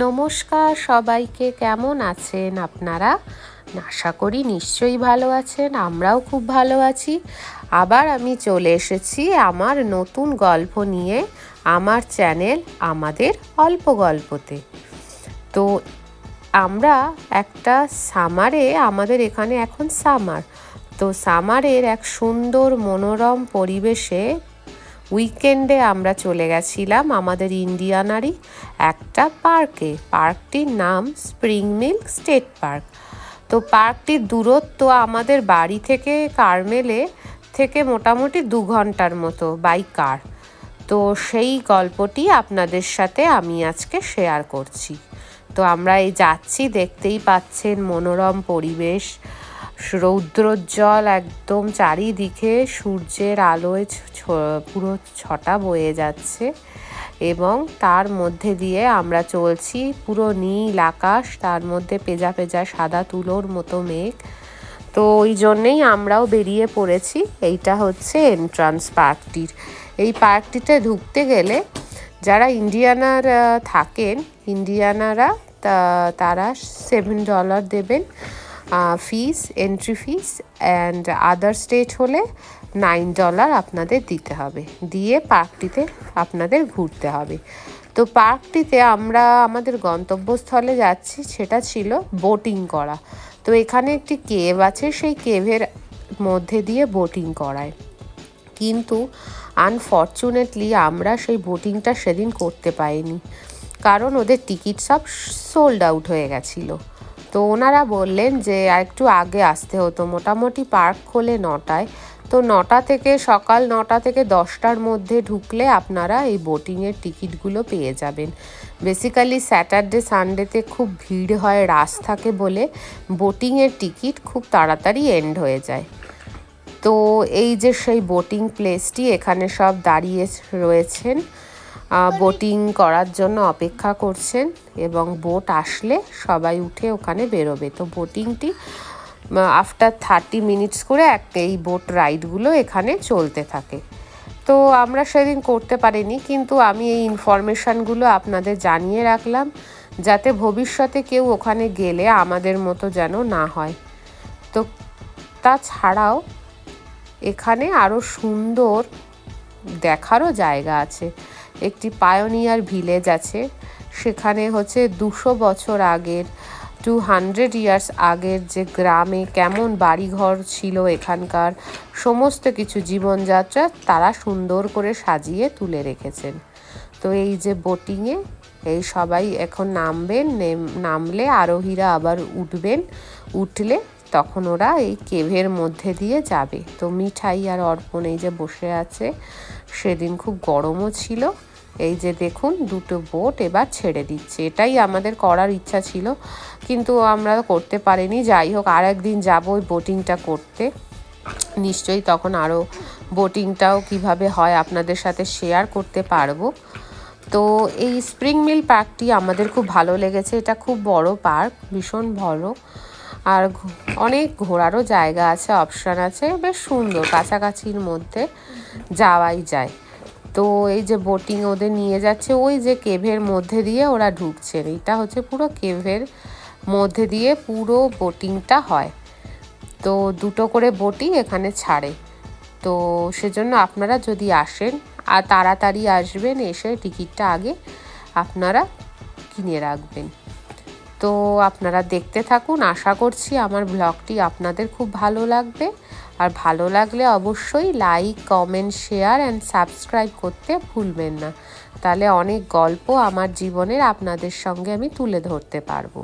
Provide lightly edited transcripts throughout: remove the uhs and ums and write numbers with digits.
নমস্কার সবাইকে, কেমন আছেন আপনারা? আশা করি নিশ্চয়ই ভালো আছেন। আমরাও খুব ভালো আছি। আবার আমি চলে এসেছি আমার নতুন গল্প নিয়ে আমার চ্যানেল আমাদের অল্প গল্পতে। তো আমরা একটা সামারে, আমাদের এখানে এখন সামার, তো সামারের এক সুন্দর মনোরম পরিবেশে উইকেন্ডে আমরা চলে গেছিলাম আমাদের ইন্ডিয়ানারই একটা পার্কে। পার্কটির নাম স্প্রিং মিল স্টেট পার্ক। তো পার্কটির দূরত্ব আমাদের বাড়ি থেকে কারমেলে থেকে মোটামুটি 2 ঘন্টার মতো বাই কার। তো সেই গল্পটি আপনাদের সাথে আমি আজকে শেয়ার করছি। তো আমরা এই যাচ্ছি, দেখতেই পাচ্ছেন মনোরম পরিবেশ, রৌদ্রোজ্জ্বল একদম চারিদিকে, সূর্যের আলোয় পুরো ছটা বয়ে যাচ্ছে এবং তার মধ্যে দিয়ে আমরা চলছি। পুরো নীল আকাশ, তার মধ্যে পেঁজা পেঁজা সাদা তুলোর মতো মেঘ। তো ওই জন্যেই আমরাও বেরিয়ে পড়েছি। এইটা হচ্ছে এন্ট্রান্স পার্কটির। এই পার্কটিতে ঢুকতে গেলে যারা ইন্ডিয়ানার থাকেন, ইন্ডিয়ানারা তারা $7 দেবেন fees, entry fees, and other state হলে $9 আপনাদের দিতে হবে, দিয়ে পার্কটিতে আপনাদের ঘুরতে হবে। তো পার্কটিতে আমরা আমাদের গন্তব্যস্থলে যাচ্ছি, সেটা ছিল বোটিং করা। তো এখানে একটি কেভ আছে, সেই কেভের মধ্যে দিয়ে বোটিং করায়, কিন্তু আনফর্চুনেটলি আমরা সেই বোটিংটা সেদিন করতে পারিনি, কারণ ওদের টিকিট সব সোল্ড আউট হয়ে গেছিলো। তো ওনারা বললেন যে একটু আগে আসতে হতো। মোটামুটি পার্ক খোলে 9টায়, তো সকাল 9টা থেকে 10টার মধ্যে ঢুকলে আপনারা এই বোটিংয়ের টিকিটগুলো পেয়ে যাবেন। বেসিক্যালি স্যাটারডে সানডেতে খুব ভিড় হয়, রাশ থাকে বলে বোটিংয়ের টিকিট খুব তাড়াতাড়ি এন্ড হয়ে যায়। তো এই যে সেই বোটিং প্লেসটি, এখানে সব দাঁড়িয়ে রয়েছেন, বোটিং করার জন্য অপেক্ষা করছেন, এবং বোট আসলে সবাই উঠে ওখানে বেরোবে। তো বোটিংটি আফটার 30 মিনিটস করে এই বোট রাইডগুলো এখানে চলতে থাকে। তো আমরা সেদিন করতে পারিনি, কিন্তু আমি এই ইনফরমেশানগুলো আপনাদের জানিয়ে রাখলাম, যাতে ভবিষ্যতে কেউ ওখানে গেলে আমাদের মতো যেন না হয়। তো তাছাড়াও এখানে আরও সুন্দর দেখারও জায়গা আছে। একটি পায়োনিয়ার ভিলেজ আছে, সেখানে হচ্ছে 200 বছর আগের, 200 ইয়ার্স আগের যে গ্রামে কেমন বাড়িঘর ছিল, এখানকার সমস্ত কিছু জীবনযাত্রা তারা সুন্দর করে সাজিয়ে তুলে রেখেছেন। তো এই যে বোটিংয়ে এই সবাই এখন নামলে আরোহীরা আবার উঠলে তখন ওরা এই কেভের মধ্যে দিয়ে যাবে। তো মিঠাই আর অর্পণ এই যে বসে আছে, সেদিন খুব গরমও ছিল। এই যে দেখুন, 2টো বোট এবার ছেড়ে দিচ্ছে। এটাই আমাদের করার ইচ্ছা ছিল, কিন্তু আমরা করতে পারিনি। যাই হোক, আর একদিন যাবো ওই বোটিংটা করতে, নিশ্চয়ই তখন আরও বোটিংটাও কিভাবে হয় আপনাদের সাথে শেয়ার করতে পারবো। তো এই স্প্রিং মিল পার্কটি আমাদের খুব ভালো লেগেছে। এটা খুব বড় পার্ক, ভীষণ বড়, আর অনেক ঘোরারও জায়গা আছে, অপশান আছে, বেশ সুন্দর, কাছাকাছির মধ্যে যাওয়াই যায়। তো এই যে বোটিং ওদের নিয়ে যাচ্ছে, ওই যে কেভের মধ্যে দিয়ে ওরা ঢুকছে। এটা হচ্ছে পুরো কেভের মধ্যে দিয়ে পুরো বোটিংটা হয়। তো 2টো করে বোটই এখানে ছাড়ে। তো সেজন্য আপনারা যদি আসেন, আর তাড়াতাড়ি আসবেন, এসে টিকিটটা আগে আপনারা কিনে রাখবেন। তো আপনারা দেখতে থাকুন, আশা করছি আমার ব্লগটি আপনাদের খুব ভালো লাগবে। আর ভালো লাগলে অবশ্যই like, comment, share and subscribe করতে ভুলবেন না। তাহলে অনেক গল্প আমার জীবনের আপনাদের সঙ্গে আমি তুলে ধরতে পারবো।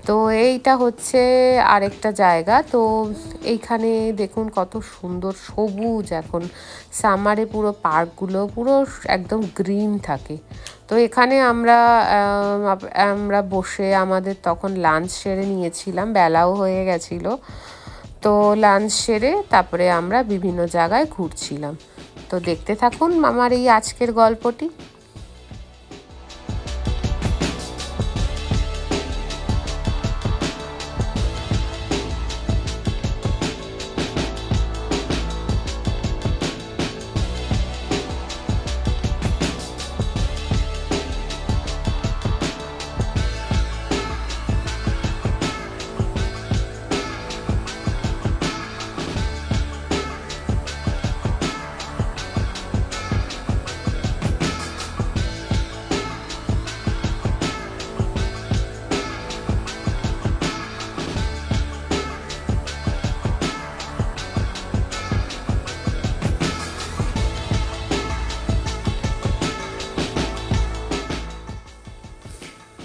তো এইটা হচ্ছে আরেকটা জায়গা। তো এইখানে দেখুন কত সুন্দর সবুজ, এখন সামারে পুরো পার্কগুলো পুরো একদম গ্রিন থাকে। তো এখানে আমরা বসে আমাদের তখন লাঞ্চ সেরে নিয়েছিলাম, বেলাও হয়ে গেছিলো। তো লাঞ্চ সেরে তারপরে আমরা বিভিন্ন জায়গায় ঘুরছিলাম। তো দেখতে থাকুন আমার এই আজকের গল্পটি।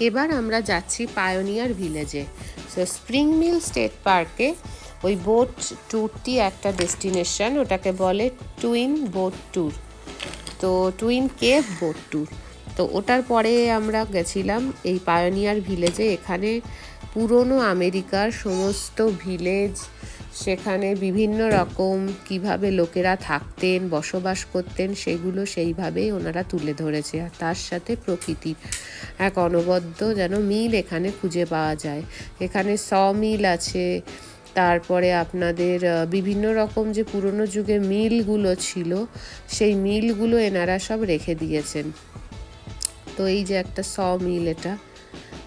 এবার আমরা যাচ্ছি পায়োনিয়ার ভিলেজে। সো স্প্রিং মিল স্টেট পার্কে ওই বোট ট্যুরটি একটা ডেস্টিনেশন, ওটাকে বলে টুইন বোট ট্যুর, তো টুইন কেভ বোট ট্যুর। তো ওটার পরে আমরা গেছিলাম এই পায়োনিয়ার ভিলেজে। এখানে পুরনো আমেরিকার সমস্ত ভিলেজ, সেখানে বিভিন্ন রকম কিভাবে লোকেরা থাকতেন, বসবাস করতেন, সেগুলো সেইভাবেই ওনারা তুলে ধরেছে। আর তার সাথে প্রকৃতির এক অনবদ্য যেন মিল এখানে খুঁজে পাওয়া যায়। এখানে মিল আছে, তারপরে আপনাদের বিভিন্ন রকম যে পুরনো যুগে মিলগুলো ছিল সেই মিলগুলো এনারা সব রেখে দিয়েছেন। তো এই যে একটা মিল, এটা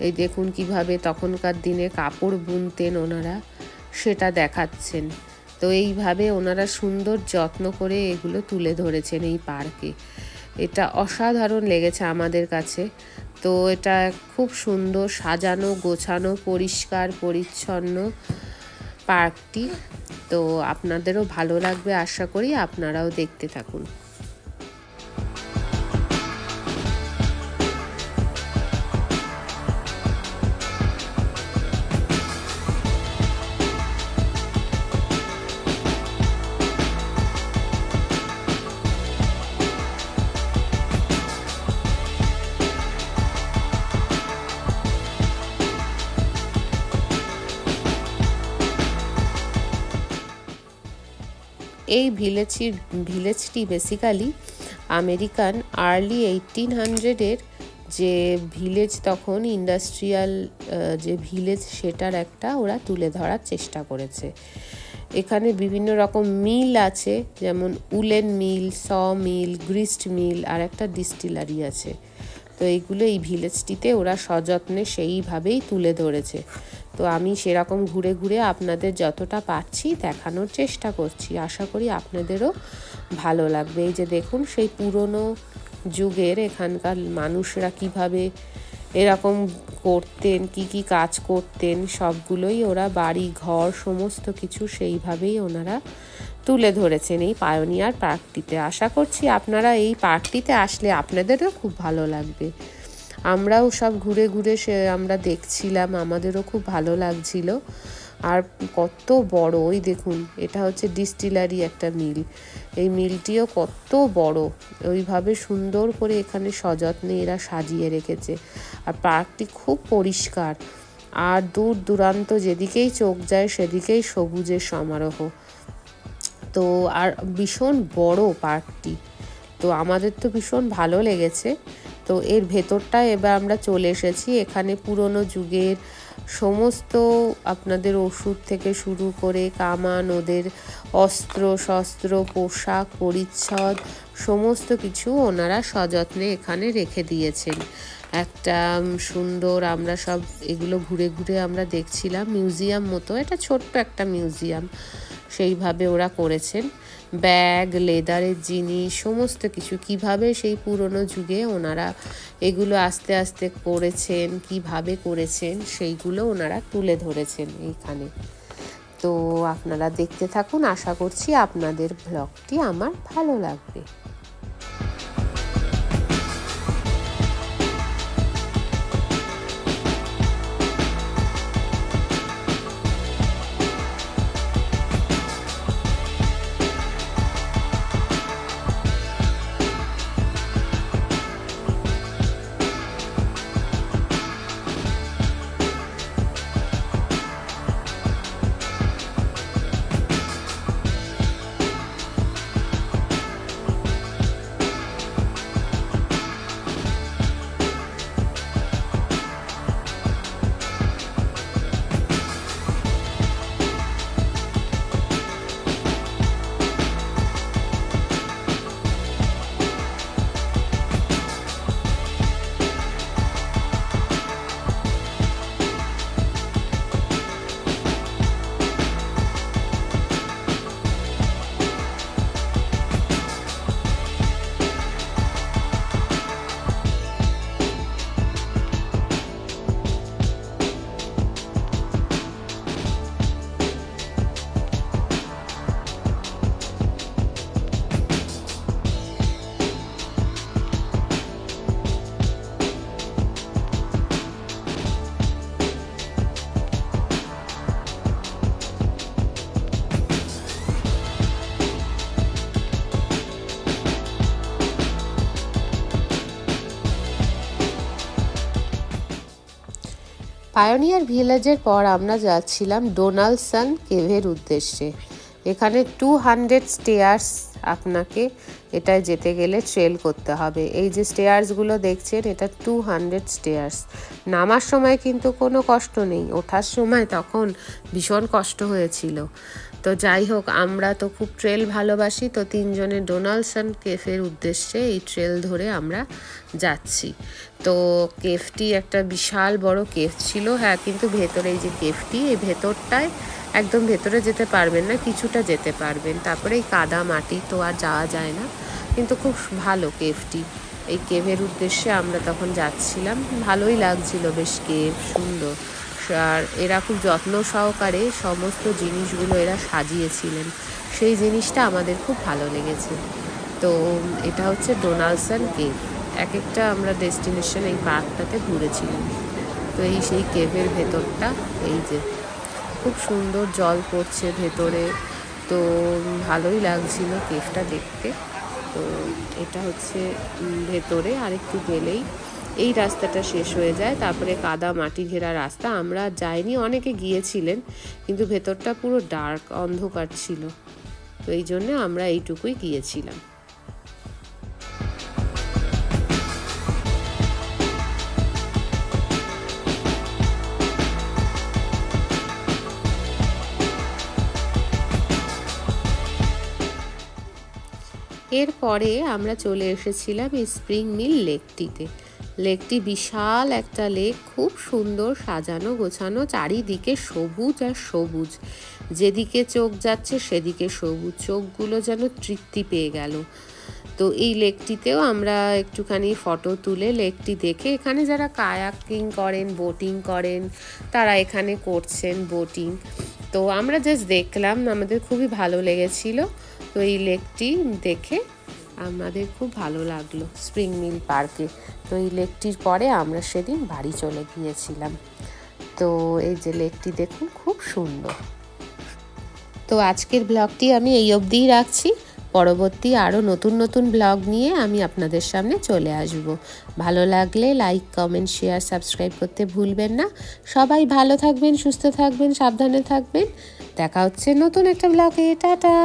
এই দেখুন কিভাবে তখনকার দিনে কাপড় বুনতেন ওনারা, সেটা দেখাচ্ছেন। তো এইভাবে ওনারা সুন্দর যত্ন করে এগুলো তুলে ধরেছেন এই পার্কে। এটা অসাধারণ লেগেছে আমাদের কাছে। তো এটা খুব সুন্দর সাজানো গোছানো পরিষ্কার পরিচ্ছন্ন পার্কটি। তো আপনাদেরও ভালো লাগবে আশা করি, আপনারাও দেখতে থাকুন। এই ভিলেজটি বেসিক্যালি আমেরিকান আর্লি 1800-এর যে ভিলেজ, তখন ইন্ডাস্ট্রিয়াল যে ভিলেজ, সেটার একটা ওরা তুলে ধরার চেষ্টা করেছে। এখানে বিভিন্ন রকম মিল আছে, যেমন উলেন মিল, মিল, গ্রিস্ট মিল, আর একটা ডিস্টিলারি আছে। তো এইগুলো এই ভিলেজটিতে ওরা সযত্নে সেইভাবেই তুলে ধরেছে। তো আমি সেরকম ঘুরে ঘুরে আপনাদের যতটা পারছি দেখানোর চেষ্টা করছি। আশা করি আপনাদেরও ভালো লাগবে। এই যে দেখুন সেই পুরনো যুগের এখানকার মানুষরা কিভাবে এরকম করতেন, কি কি কাজ করতেন, সবগুলোই ওরা বাড়ি ঘর সমস্ত কিছু সেইভাবেই ওনারা তুলে ধরেছেন এই পায়োনিয়ার পার্কটিতে। আশা করছি আপনারা এই পার্কটিতে আসলে আপনাদেরও খুব ভালো লাগবে। আমরাও সব ঘুরে ঘুরে আমরা দেখছিলাম, আমাদেরও খুব ভালো লাগছিল। আর কত বড়, ওই দেখুন এটা হচ্ছে ডিস্টিলারি একটা মিল, এই মিলটিও কত বড়, ওইভাবে সুন্দর করে এখানে সযত্নে এরা সাজিয়ে রেখেছে। আর পার্কটি খুব পরিষ্কার, আর দূর দূরান্ত যেদিকেই চোখ যায় সেদিকেই সবুজের সমারোহ। তো আর ভীষণ বড় পার্কটি, তো আমাদের তো ভীষণ ভালো লেগেছে। তো এর ভেতরটা এবার আমরা চলে এসেছি। এখানে পুরনো যুগের সমস্ত আপনাদের ওষুধ থেকে শুরু করে কামান, ওদের অস্ত্র শস্ত্র, পোশাক পরিচ্ছদ সমস্ত কিছু ওনারা সযত্নে এখানে রেখে দিয়েছেন। একটা সুন্দর, আমরা সব এগুলো ঘুরে ঘুরে আমরা দেখছিলাম, মিউজিয়াম মতো, এটা ছোট্ট একটা মিউজিয়াম সেইভাবে ওরা করেছেন। ব্যাগ, লেদারের জিনিস সমস্ত কিছু, কিভাবে সেই পুরনো যুগে ওনারা এগুলো আস্তে আস্তে করেছেন, কিভাবে করেছেন সেইগুলো ওনারা তুলে ধরেছেন এইখানে। তো আপনারা দেখতে থাকুন, আশা করছি আপনাদের ব্লগটি আমার ভালো লাগবে। পায়োনিয়ার ভিলেজের পর আমরা যাচ্ছিলাম ডোনাল্ডসন কেভের উদ্দেশ্যে। এখানে 200 স্টেয়ার্স আপনাকে এটায় যেতে গেলে ট্রেল করতে হবে। এই যে স্টেয়ার্সগুলো দেখছেন, এটা 200 স্টেয়ার্স। নামার সময় কিন্তু কোনো কষ্ট নেই, ওঠার সময় তখন ভীষণ কষ্ট হয়েছিল। তো যাই হোক, আমরা তো খুব ট্রেল ভালোবাসি, তো 3 জনের ডোনাল্ডসন কেফের উদ্দেশ্যে এই ট্রেল ধরে আমরা যাচ্ছি। তো কেফটি একটা বিশাল বড় কেফ ছিল, হ্যাঁ, কিন্তু ভেতরে এই যে কেফটি, এই ভেতরটায় একদম ভেতরে যেতে পারবেন না, কিছুটা যেতে পারবেন, তারপরে এই কাদা মাটি তো আর যাওয়া যায় না, কিন্তু খুব ভালো কেফটি। এই কেভের উদ্দেশ্যে আমরা তখন যাচ্ছিলাম, ভালোই লাগছিল, বেশ কেভ সুন্দর। আর এরা খুব যত্ন সহকারে সমস্ত জিনিসগুলো এরা সাজিয়েছিলেন, সেই জিনিসটা আমাদের খুব ভালো লেগেছে। তো এটা হচ্ছে ডোনাল্ডসন কেভ। এক একটা আমরা ডেস্টিনেশন এই পার্কটাতে ঘুরেছিলাম। তো এই সেই কেভের ভেতরটা, এই যে খুব সুন্দর জল পড়ছে ভেতরে, তো ভালোই লাগছিল কেভটা দেখতে। তো এটা হচ্ছে ভেতরে, আর একটু গেলেই এই রাস্তাটা শেষ হয়ে যায়, তারপরে কাদা মাটি ঘেরা রাস্তা। আমরা যাইনি, অনেকে গিয়েছিলেন, কিন্তু ভেতরটা পুরো ডার্ক, অন্ধকার ছিল, তো এই জন্য আমরা এইটুকুই গিয়েছিলাম। এরপরে আমরা চলে এসেছিলাম এই স্প্রিং মিল লেকটিতে। লেকটি বিশাল একটা লেক, খুব সুন্দর সাজানো গোছানো, চারিদিকে সবুজ আর সবুজ, যেদিকে চোখ যাচ্ছে সেদিকে সবুজ, চোখগুলো যেন তৃপ্তি পেয়ে গেল। তো এই লেকটিতেও আমরা একটুখানি ফটো তুলে লেকটি দেখে, এখানে যারা কায়াকিং করেন, বোটিং করেন, তারা এখানে করছেন বোটিং। তো আমরা জাস্ট দেখলাম, আমাদের খুবই ভালো লেগেছিল। তো এই লেকটি দেখে আমাদের খুব ভালো লাগলো স্প্রিং মিল পার্কে। তো এই লেকটির পরে আমরা সেদিন বাড়ি চলে গিয়েছিলাম। তো এই যে লেকটি দেখুন, খুব সুন্দর। তো আজকের ব্লগটি আমি এই অবধিই রাখছি। পরবর্তী আরও নতুন নতুন ব্লগ নিয়ে আমি আপনাদের সামনে চলে আসব। ভালো লাগলে লাইক, কমেন্ট, শেয়ার, সাবস্ক্রাইব করতে ভুলবেন না। সবাই ভালো থাকবেন, সুস্থ থাকবেন, সাবধানে থাকবেন। দেখা হচ্ছে নতুন একটা ব্লগে। টাটা।